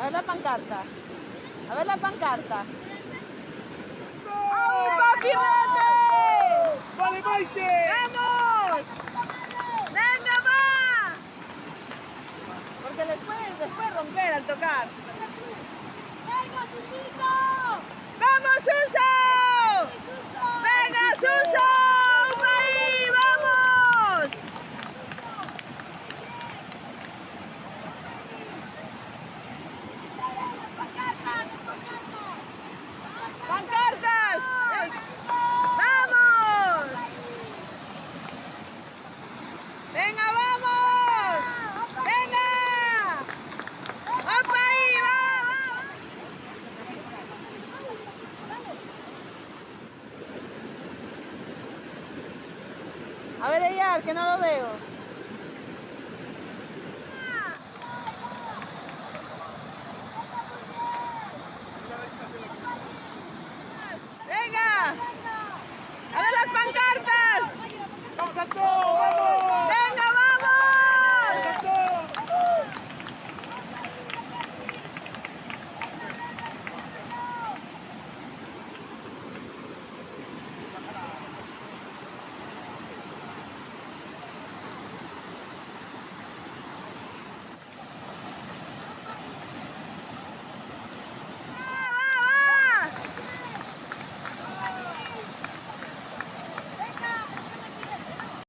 ver la pancarta. A ver la pancarta. ¡Vamos, papi, vete! ¡Vale, Maite! ¡Vamos! ¡Venga, va! Porque después romper al tocar. ¡Venga, Susito! ¡Vamos, Suso! ¡Venga, Suso! ¡Ahí, vamos! ¡Pancartas! ¡Vamos! ¡Venga, vamos! ¡Venga! ¡Opa ahí! ¡Va! A ver, ella, que no lo veo. ¡Venga! ¡A ver las pancartas! ¡Vamos a todos! ¡Vamos!